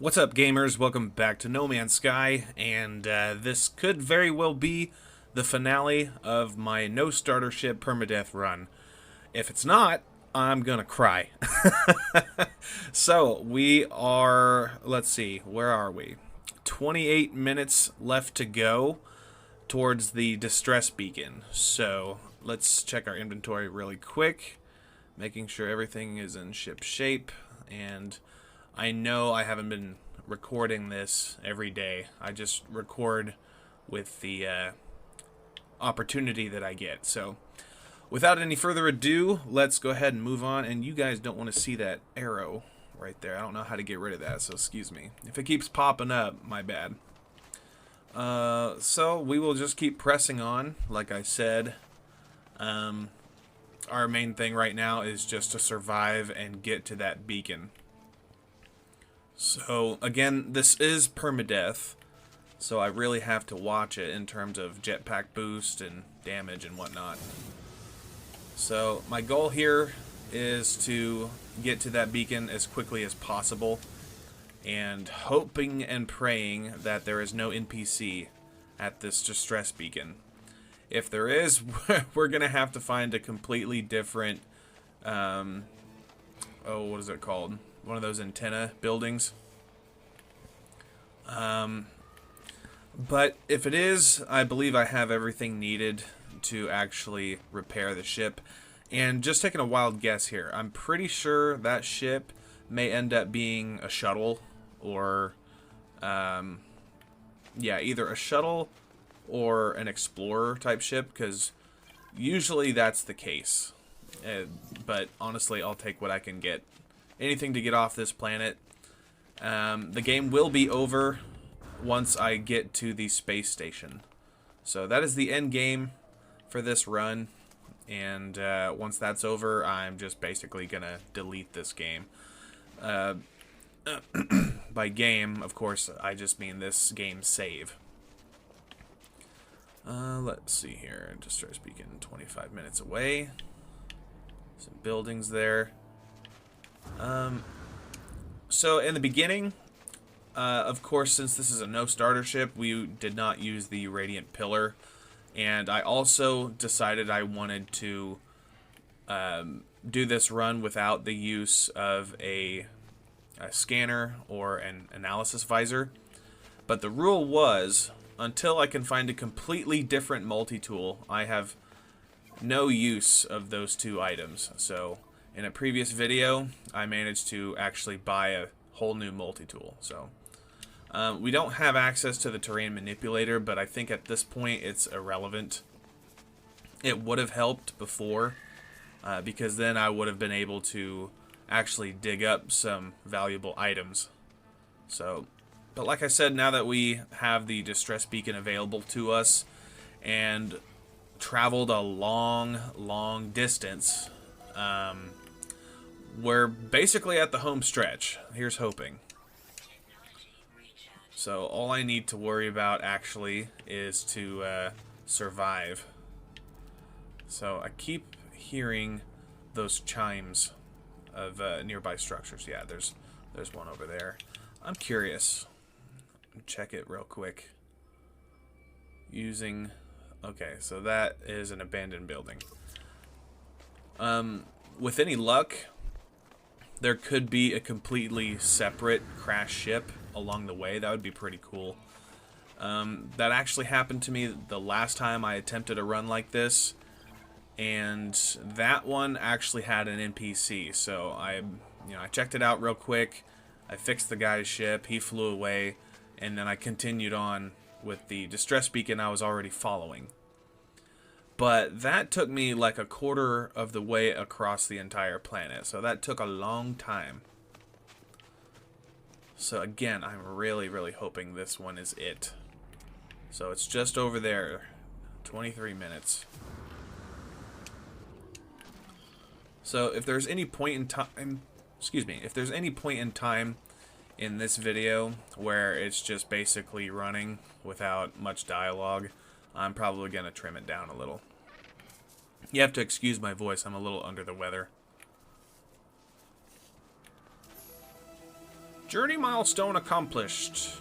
What's up, gamers? Welcome back to No Man's Sky, and this could very well be the finale of my no starter ship permadeath run. If it's not, I'm gonna cry. So we are, let's see, where are we? 28 minutes left to go towards the distress beacon. So let's check our inventory really quick, making sure everything is in ship shape. And I know I haven't been recording this every day. I just record with the opportunity that I get. So without any further ado, let's go ahead and move on. And you guys don't want to see that arrow right there. I don't know how to get rid of that, so excuse me. If it keeps popping up, my bad. So we will just keep pressing on, like I said. Our main thing right now is just to survive and get to that beacon. So, again, this is permadeath, so I really have to watch it in terms of jetpack boost and damage and whatnot. So, my goal here is to get to that beacon as quickly as possible, and hoping and praying that there is no NPC at this distress beacon. If there is, we're going to have to find a completely different, what is it called? One of those antenna buildings. But if it is, I believe I have everything needed to actually repair the ship. And just taking a wild guess here, I'm pretty sure that ship may end up being a shuttle or, yeah, either a shuttle or an explorer type ship, because usually that's the case. But honestly, I'll take what I can get. Anything to get off this planet. The game will be over once I get to the space station. So that is the end game for this run. And once that's over, I'm just basically going to delete this game. By game, of course, I just mean this game save. Let's see here. Distress beacon, 25 minutes away. Some buildings there. So in the beginning, of course, since this is a no starter ship, we did not use the radiant pillar, and I also decided I wanted to do this run without the use of a scanner or an analysis visor. But the rule was, until I can find a completely different multi-tool, I have no use of those two items. So in a previous video, I managed to actually buy a whole new multi-tool. So we don't have access to the terrain manipulator, but I think at this point it's irrelevant. It would have helped before, because then I would have been able to actually dig up some valuable items. So, but like I said, now that we have the distress beacon available to us and traveled a long distance, we're basically at the home stretch. Here's hoping. So all I need to worry about actually is to survive. So I keep hearing those chimes of nearby structures. Yeah, there's one over there. I'm curious. Check it real quick. Using... Okay, so that is an abandoned building. With any luck, there could be a completely separate crash ship along the way. That would be pretty cool. That actually happened to me the last time I attempted a run like this, and that one actually had an NPC. So I checked it out real quick. I fixed the guy's ship. He flew away, and then I continued on with the distress beacon I was already following. But that took me like a quarter of the way across the entire planet. So that took a long time. So again, I'm really hoping this one is it. So it's just over there. 23 minutes. So if there's any point in time... Excuse me. If there's any point in time in this video where it's just basically running without much dialogue, I'm probably going to trim it down a little. You have to excuse my voice, I'm a little under the weather. Journey milestone accomplished.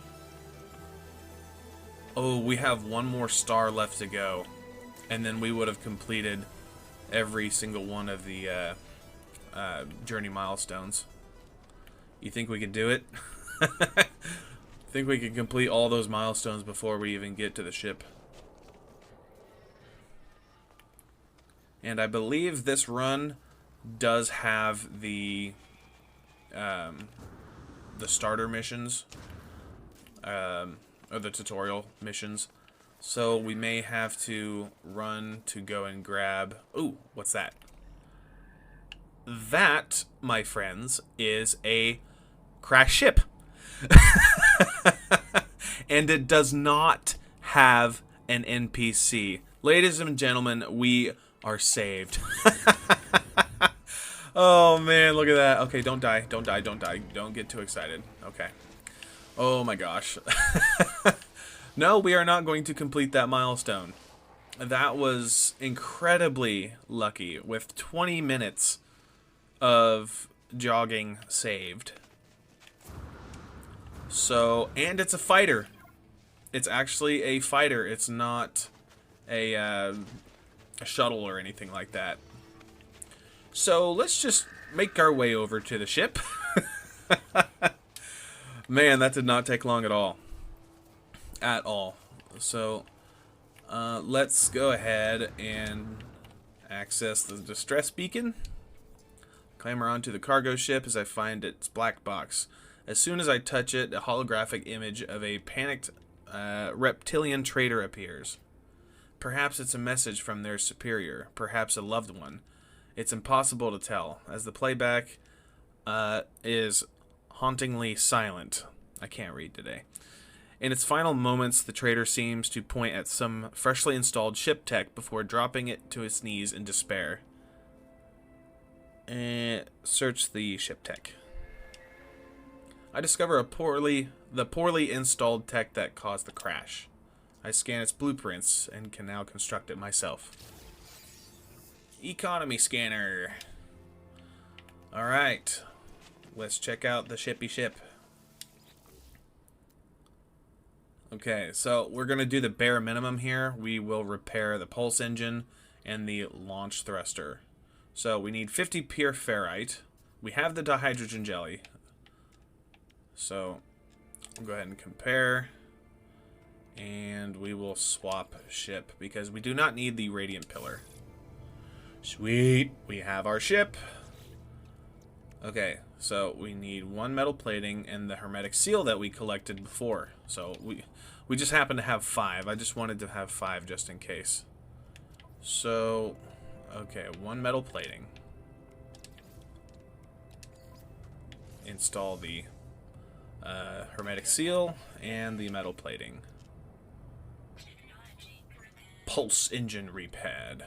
Oh, we have one more star left to go. And then we would have completed every single one of the journey milestones. You think we could do it? Think we could complete all those milestones before we even get to the ship. And I believe this run does have the starter missions, or the tutorial missions. So we may have to run to go and grab... Ooh, what's that? That, my friends, is a crash ship. And it does not have an NPC. Ladies and gentlemen, we are saved. Oh man, look at that. Okay, don't die, don't die, don't die. Don't get too excited. Okay. Oh my gosh. No, we are not going to complete that milestone. That was incredibly lucky, with 20 minutes of jogging saved. So, and it's a fighter. It's actually a fighter. It's not a shuttle or anything like that. So, let's just make our way over to the ship. Man, that did not take long at all. At all. So, let's go ahead and access the distress beacon. Clamber onto the cargo ship as I find its black box. As soon as I touch it, a holographic image of a panicked reptilian trader appears. Perhaps it's a message from their superior, perhaps a loved one. It's impossible to tell, as the playback is hauntingly silent. I can't read today. In its final moments, the trader seems to point at some freshly installed ship tech before dropping it to its knees in despair. Search the ship tech. I discover the poorly installed tech that caused the crash. I scan its blueprints and can now construct it myself. Economy scanner. Alright. Let's check out the shippy ship. Okay, so we're going to do the bare minimum here. We will repair the pulse engine and the launch thruster. So we need 50 pure ferrite. We have the dihydrogen jelly. So we'll go ahead and compare. And we will swap ship because we do not need the radiant pillar. Sweet. We have our ship. Okay, so we need one metal plating and the hermetic seal that we collected before. So we just happen to have 5. I just wanted to have 5 just in case. So, okay, one metal plating. Install the hermetic seal and the metal plating. Pulse engine repaired.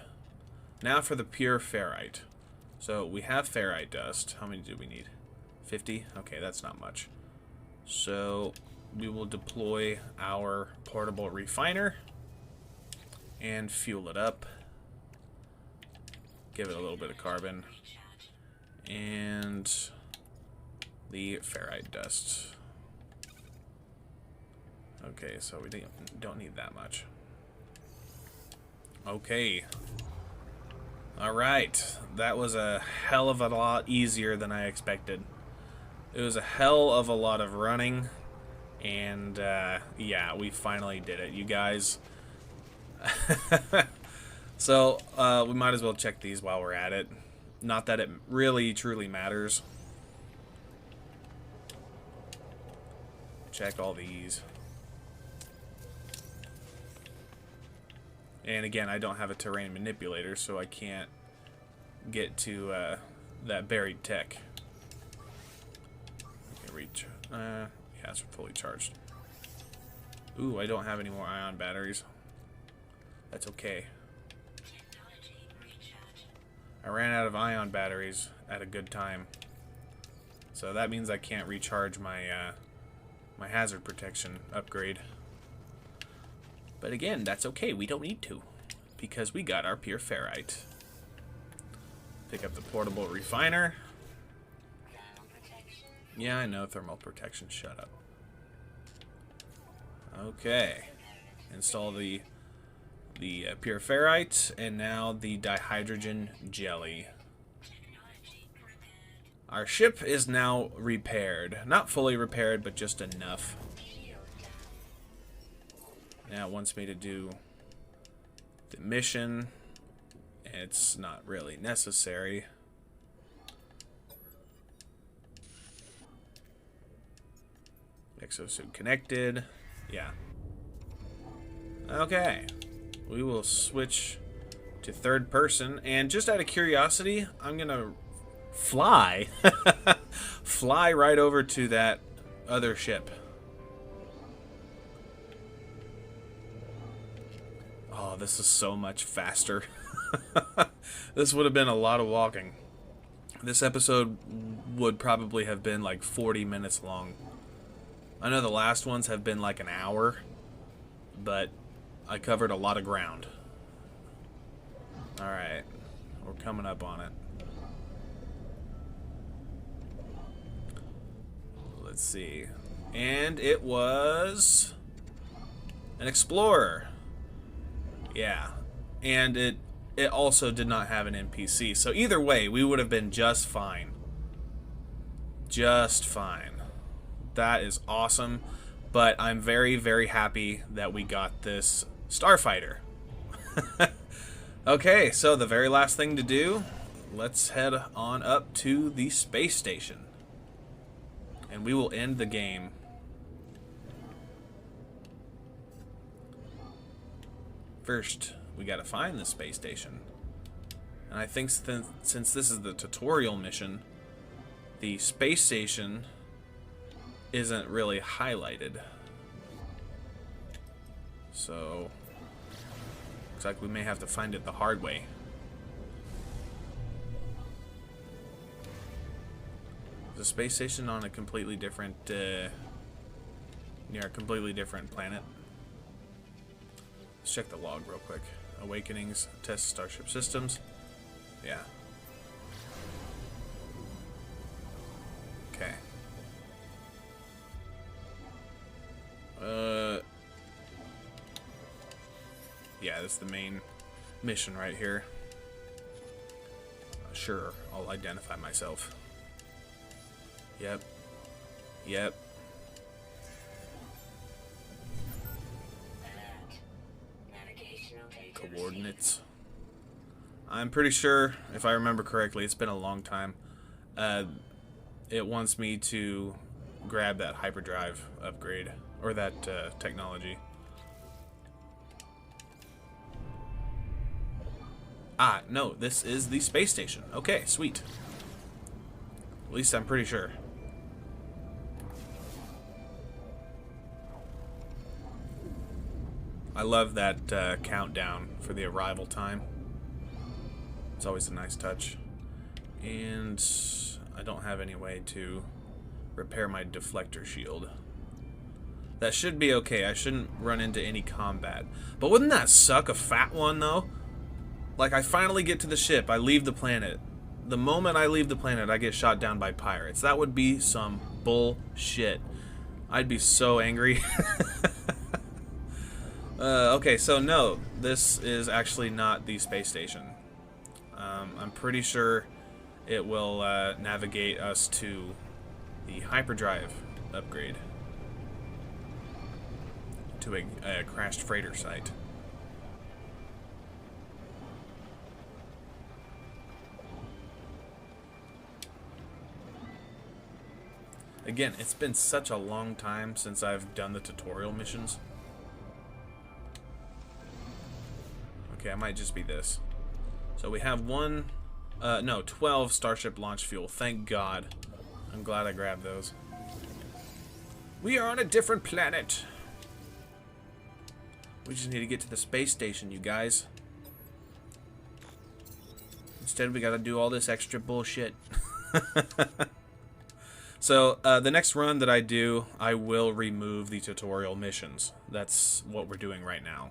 Now for the pure ferrite. So we have ferrite dust. How many do we need? 50? Okay, that's not much. So we will deploy our portable refiner and fuel it up. Give it a little bit of carbon. And the ferrite dust. Okay, so we don't need that much. Okay. Alright. That was a hell of a lot easier than I expected. It was a hell of a lot of running. And, yeah, we finally did it, you guys. So, we might as well check these while we're at it. Not that it really, truly matters. Check all these. And again, I don't have a terrain manipulator, so I can't get to that buried tech. Okay, reach. Yeah, it's fully charged. Ooh, I don't have any more ion batteries. That's okay. I ran out of ion batteries at a good time. So that means I can't recharge my my hazard protection upgrade. But again, that's okay. We don't need to, because we got our pure ferrite. Pick up the portable refiner. Yeah, I know, thermal protection. Shut up. Okay. Install the pure ferrite, and now the dihydrogen jelly. Our ship is now repaired. Not fully repaired, but just enough. Now it wants me to do the mission. It's not really necessary. Exosuit connected. Yeah. Okay. We will switch to third person. And just out of curiosity, I'm going to fly. Fly right over to that other ship. Oh, this is so much faster. This would have been a lot of walking. This episode would probably have been like 40 minutes long. I know the last ones have been like an hour, but I covered a lot of ground. Alright, we're coming up on it. Let's see. And it was an explorer. Yeah. And it also did not have an NPC. So either way, we would have been just fine. Just fine. That is awesome. But I'm very, very happy that we got this starfighter. Okay, so the very last thing to do, let's head on up to the space station. And we will end the game. First, we gotta find the space station. And I think since this is the tutorial mission, the space station isn't really highlighted. So, looks like we may have to find it the hard way. Is the space station on a completely different, near a completely different planet? Let's check the log real quick. Awakenings, test starship systems. Yeah. Okay. Yeah, that's the main mission right here. Sure, I'll identify myself. Yep. Yep. Coordinates. I'm pretty sure, if I remember correctly, it's been a long time. It wants me to grab that hyperdrive upgrade, or that technology. Ah, no, this is the space station. Okay, sweet. At least I'm pretty sure. I love that countdown for the arrival time. It's always a nice touch. And I don't have any way to repair my deflector shield. That should be okay. I shouldn't run into any combat. But wouldn't that suck, a fat one, though? Like, I finally get to the ship. I leave the planet. The moment I leave the planet, I get shot down by pirates. That would be some bullshit. I'd be so angry. Okay, so no, this is actually not the space station. I'm pretty sure it will navigate us to the hyperdrive upgrade. To a crashed freighter site. Again, it's been such a long time since I've done the tutorial missions. Okay, I might just be this. So we have 12 Starship launch fuel. Thank God. I'm glad I grabbed those. We are on a different planet. We just need to get to the space station, you guys. Instead, we gotta do all this extra bullshit. So, the next run that I do, I will remove the tutorial missions. That's what we're doing right now.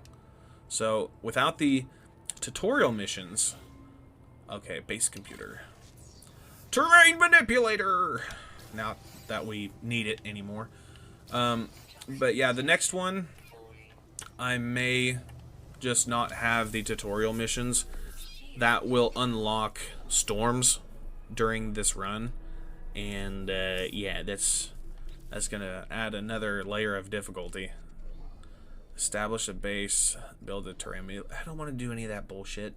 So, without the tutorial missions... Okay, base computer. Terrain manipulator! Now, that we need it anymore. But yeah, the next one, I may just not have the tutorial missions. That will unlock storms during this run. And yeah, that's gonna add another layer of difficulty. Establish a base, build a terrain. I don't want to do any of that bullshit.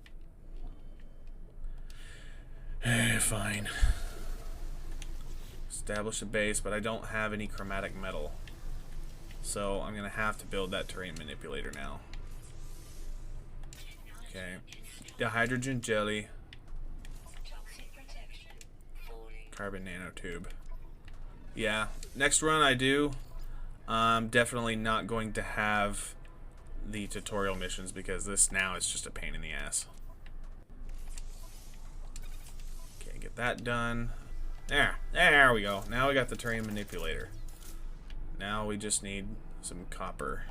Fine. Establish a base, but I don't have any chromatic metal. So I'm gonna have to build that terrain manipulator now. Okay. The hydrogen jelly. Carbon nanotube. Yeah. Next run I do, I'm definitely not going to have the tutorial missions because this now is just a pain in the ass. Okay, get that done. There we go. Now we got the terrain manipulator. Now we just need some copper.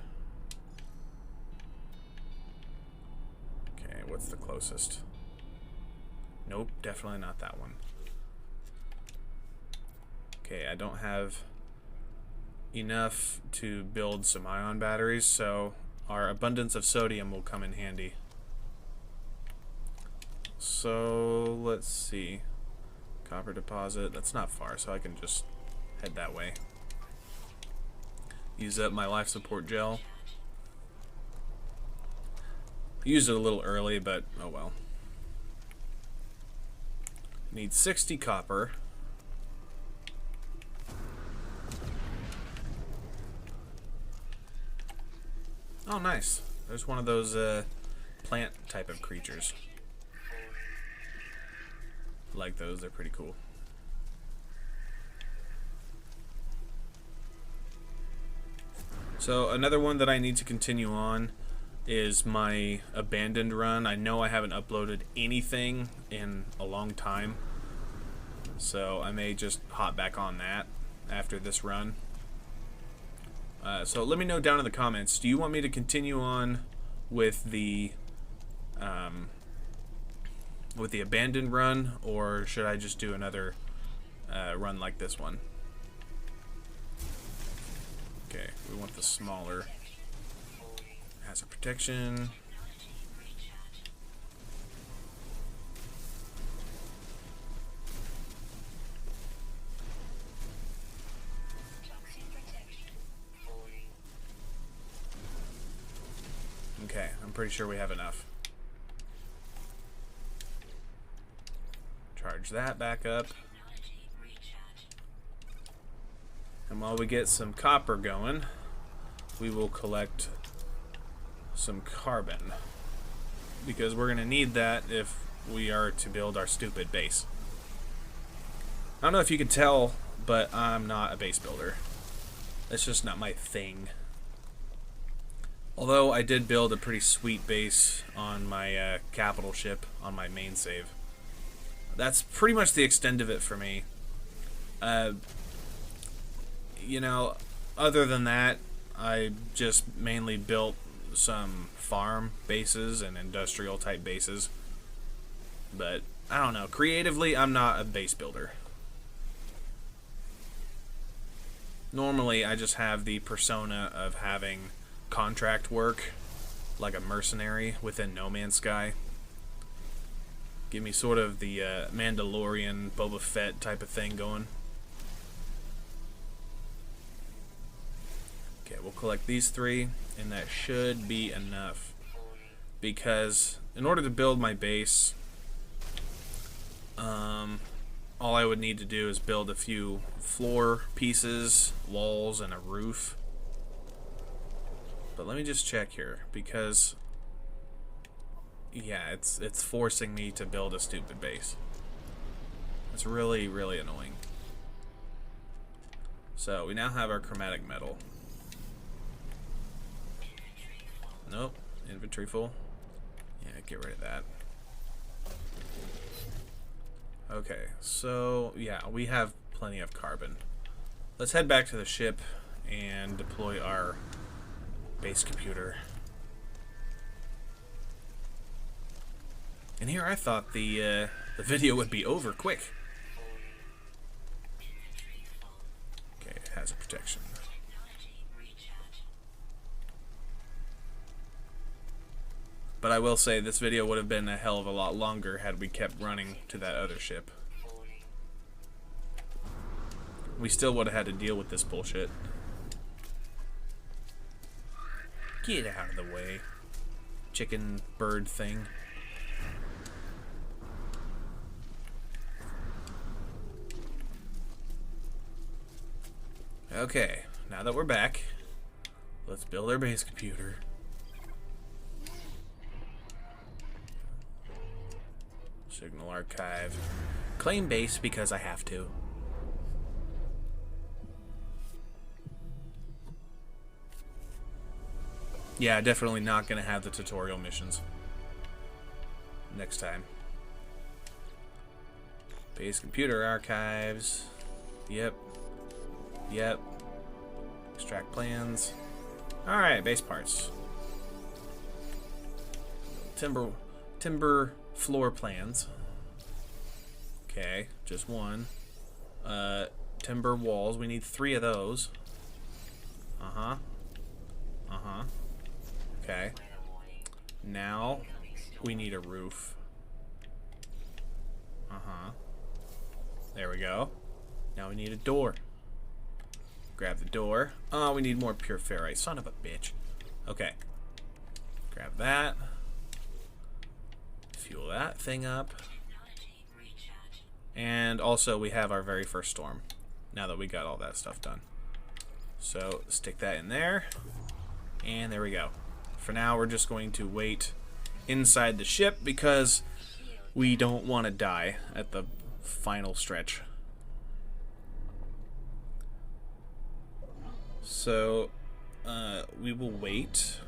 Okay, what's the closest? Nope, definitely not that one. Okay, I don't have enough to build some ion batteries, so our abundance of sodium will come in handy. So, let's see. Copper deposit, that's not far, so I can just head that way. Use up my life support gel. Used it a little early, but oh well. Need 60 copper. Oh, nice. There's one of those plant type of creatures. I like those, they're pretty cool. So another one that I need to continue on is my abandoned run. I know I haven't uploaded anything in a long time, so I may just hop back on that after this run. So let me know down in the comments, do you want me to continue on with the abandoned run, or should I just do another run like this one? Okay, we want the smaller. Hazard protection. Okay, I'm pretty sure we have enough. Charge that back up. And while we get some copper going, we will collect some carbon, because we're going to need that if we are to build our stupid base. I don't know if you can tell, but I'm not a base builder. That's just not my thing. Although I did build a pretty sweet base on my capital ship on my main save. That's pretty much the extent of it for me. You know, other than that, I just mainly built some farm bases and industrial type bases. But I don't know, creatively I'm not a base builder. Normally I just have the persona of having contract work like a mercenary within No Man's Sky. Give me sort of the Mandalorian Boba Fett type of thing going. Okay, we'll collect these 3, and that should be enough. Because in order to build my base, all I would need to do is build a few floor pieces, walls, and a roof. But let me just check here, because yeah, it's forcing me to build a stupid base. It's really, really annoying. So we now have our chromatic metal. Nope, inventory full. Yeah, get rid of that. Okay, so yeah, we have plenty of carbon. Let's head back to the ship and deploy our base computer. And here I thought the video would be over quick. protection. But I will say this video would have been a hell of a lot longer had we kept running to that other ship. We still would have had to deal with this bullshit. Get out of the way. Chicken bird thing. Okay, now that we're back, let's build our base computer. Signal archive. Claim base because I have to. Yeah, definitely not going to have the tutorial missions. Next time. Base computer archives. Yep. Yep. Extract plans. Alright, base parts. Timber floor plans. Okay, just one. Timber walls. We need 3 of those. Uh-huh. Uh-huh. Okay. Now we need a roof. Uh-huh. There we go. Now we need a door. Grab the door. Oh, we need more pure ferrite. Son of a bitch. Okay. Grab that. Fuel that thing up. And also we have our very first storm. Now that we got all that stuff done. So stick that in there. And there we go. For now, we're just going to wait inside the ship because we don't want to die at the final stretch. So, we will wait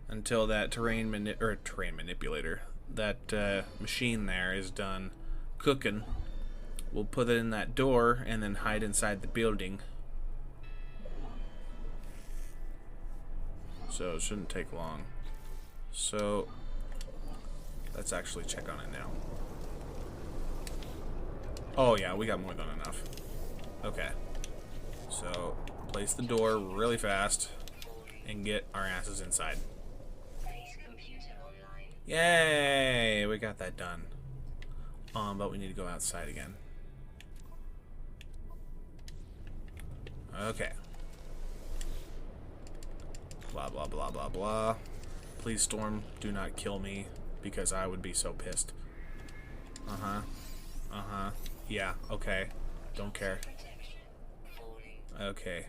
until that terrain manipulator, that machine there is done cooking. We'll put it in that door and then hide inside the building. So it shouldn't take long. So let's actually check on it now. Oh yeah, we got more than enough. Okay. So place the door really fast and get our asses inside. Yay! We got that done. But we need to go outside again. Okay. Blah, blah, blah, blah, blah. Please, Storm, do not kill me, because I would be so pissed. Uh-huh. Uh-huh. Yeah, okay. Don't care. Okay.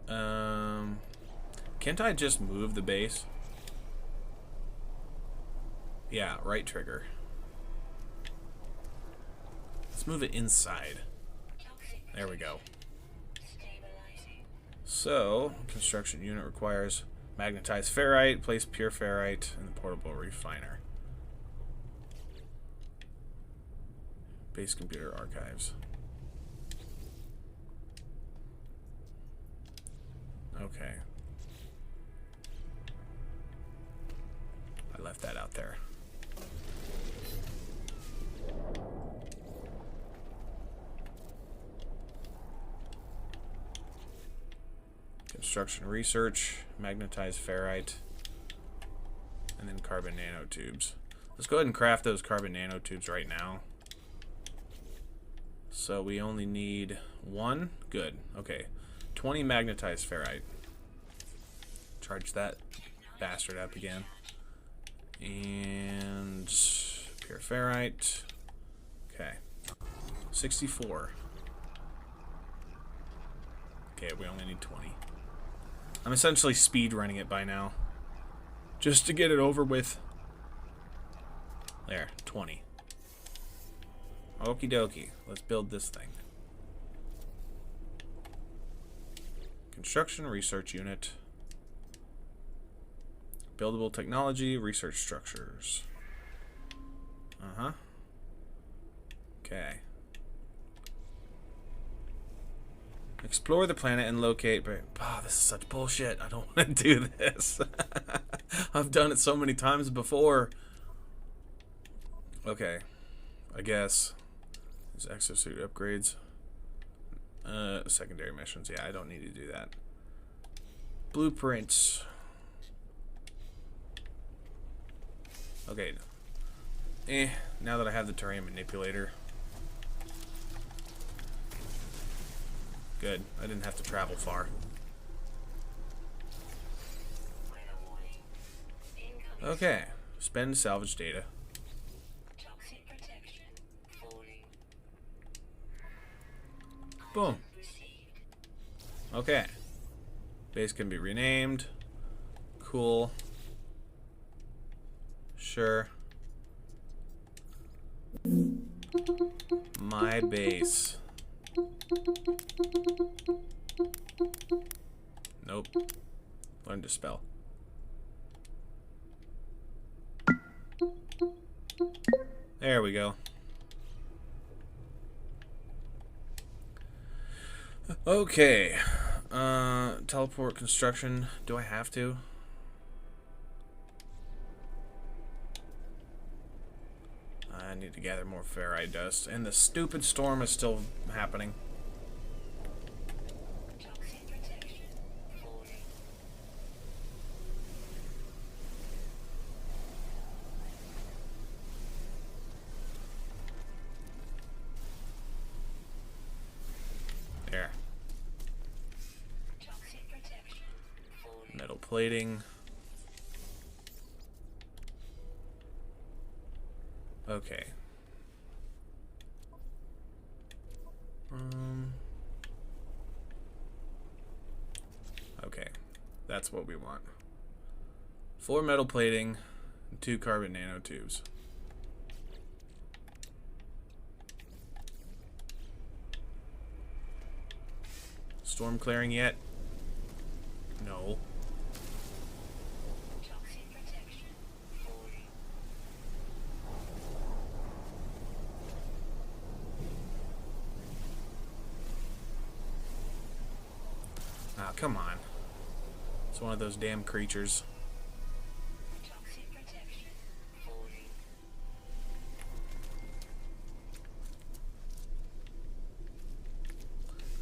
Can't I just move the base? Yeah, right trigger. Let's move it inside. There we go. So, construction unit requires magnetized ferrite, place pure ferrite in the portable refiner. Base computer archives. Okay. I left that out there. Construction research, magnetized ferrite, and then carbon nanotubes. Let's go ahead and craft those carbon nanotubes right now. So we only need 1. Good. Okay. 20 magnetized ferrite. Charge that bastard up again. And pure ferrite. Okay. 64. Okay, we only need 20. I'm essentially speed running it by now. Just to get it over with. There, 20. Okie dokie. Let's build this thing. Construction research unit. Buildable technology, research structures. Uh-huh. Okay. Explore the planet and locate... Oh, this is such bullshit. I don't want to do this. I've done it so many times before. Okay. I guess. These exosuit upgrades. Secondary missions. Yeah, I don't need to do that. Blueprints. Okay. Now that I have the terrain manipulator. Good. I didn't have to travel far. Okay. Spend salvage data. Boom. Okay. Base can be renamed. Cool. Sure. My base. Nope. Learn to spell. There we go. Okay. Teleport construction. Do I have to? I need to gather more ferrite dust. And the stupid storm is still happening. There. Metal plating. Okay. Okay. That's what we want. 4 metal plating, 2 carbon nanotubes. Storm clearing yet? No. Ah, come on. It's one of those damn creatures.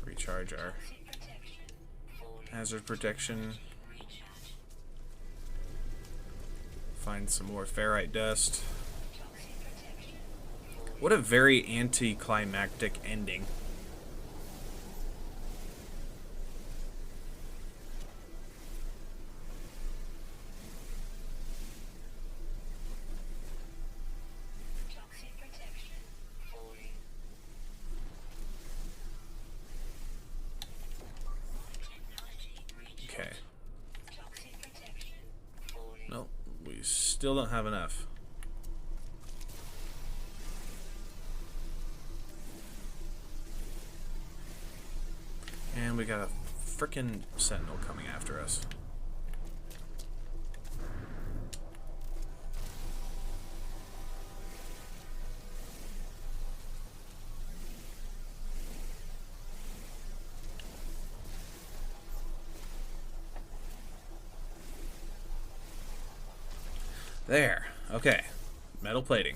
Recharge our hazard protection. Find some more ferrite dust. What a very anticlimactic ending. Okay. No, we still don't have enough. And we got a frickin' sentinel coming after us. There. Okay. Metal plating.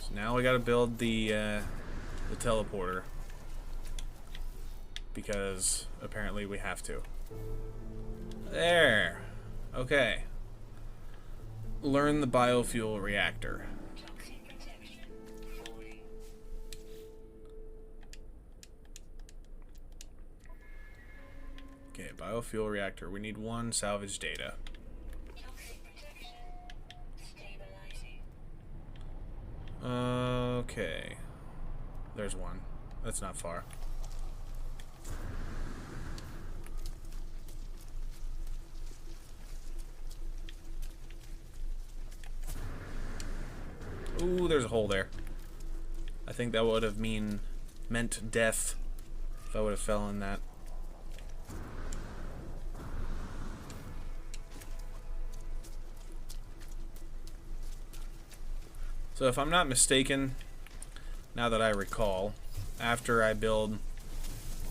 So now we gotta build the teleporter. Because apparently we have to. There. Okay. Learn the biofuel reactor. Okay, biofuel reactor. We need 1 salvage data. Okay. There's 1. That's not far. Ooh, there's a hole there. I think that would have meant death if I would have fell in that. So if I'm not mistaken, now that I recall, after I build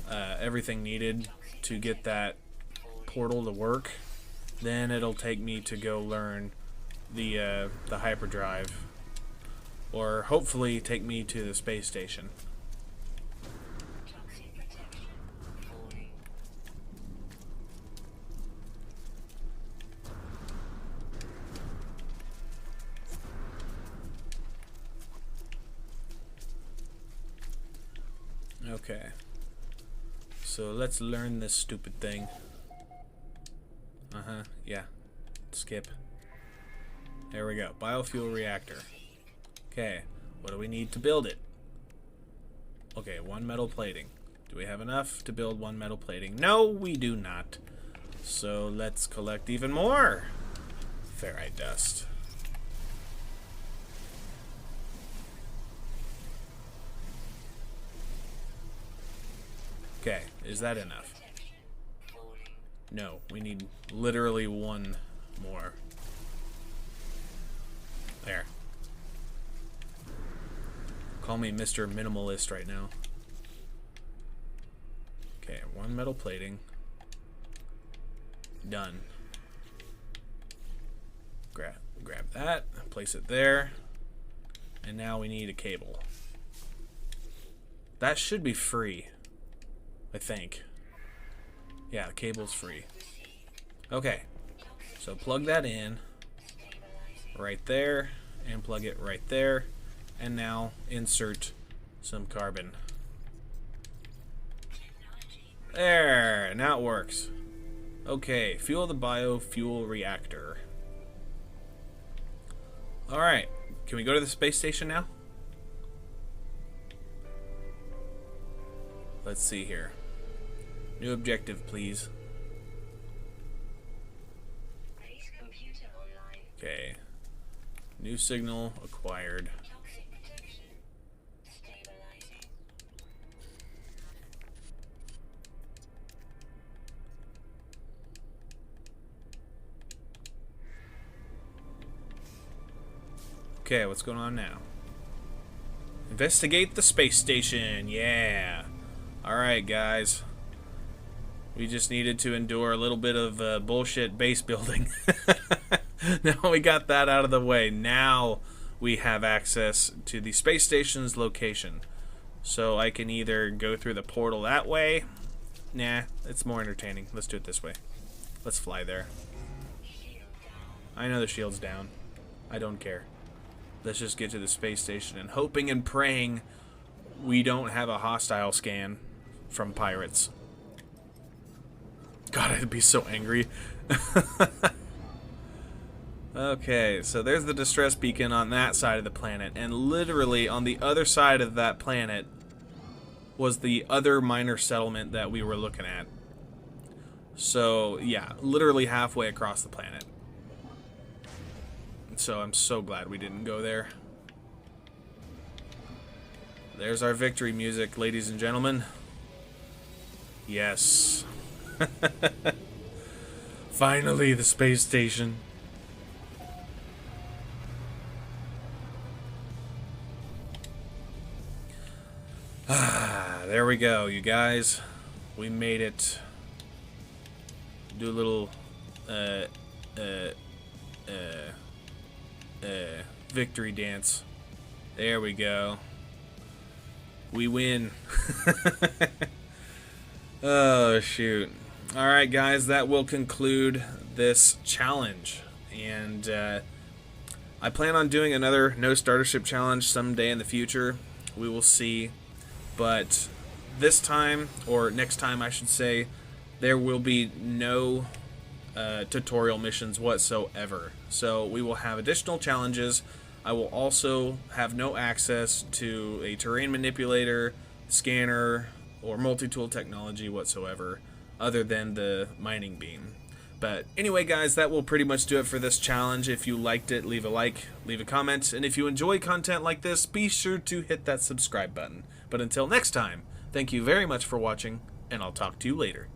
everything needed to get that portal to work, then it'll take me to go learn the hyperdrive, or hopefully take me to the space station. Okay. So let's learn this stupid thing. Yeah. Skip. There we go. Biofuel reactor. Okay. What do we need to build it? Okay, 1 metal plating. Do we have enough to build 1 metal plating? No, we do not. So let's collect even more ferrite dust. Okay, is that enough? No, we need literally 1 more. There. Call me Mr. Minimalist right now. Okay, 1 metal plating. Done. Grab that, place it there, and now we need a cable. That should be free, I think. Yeah, the cable's free. Okay, so plug that in right there, and plug it right there, and now insert some carbon. There, now it works. Okay, fuel the biofuel reactor. Alright, can we go to the space station now? Let's see here. New objective, please. Okay. New signal acquired. Okay, what's going on now? Investigate the space station. Yeah. Alright, guys. We just needed to endure a little bit of bullshit base building. Now we got that out of the way. Now we have access to the space station's location. So I can either go through the portal that way. Nah, it's more entertaining. Let's do it this way. Let's fly there. I know the shield's down. I don't care. Let's just get to the space station and hoping and praying we don't have a hostile scan from pirates. God, I'd be so angry. Okay, so there's the distress beacon on that side of the planet, and literally on the other side of that planet was the other minor settlement that we were looking at. So, yeah, literally halfway across the planet. So I'm so glad we didn't go there. There's our victory music, ladies and gentlemen. Yes. Finally, the space station. Ah, there we go, you guys. We made it. Do a little, victory dance. There we go. We win. Oh, shoot. Alright, guys, that will conclude this challenge. And I plan on doing another No Starter Ship challenge someday in the future. We will see. But this time, or next time I should say, there will be no tutorial missions whatsoever. So we will have additional challenges. I will also have no access to a terrain manipulator, scanner, or multi-tool technology whatsoever, other than the mining beam. But anyway, guys, that will pretty much do it for this challenge. If you liked it, leave a like, leave a comment, and if you enjoy content like this, be sure to hit that subscribe button. But until next time, thank you very much for watching, and I'll talk to you later.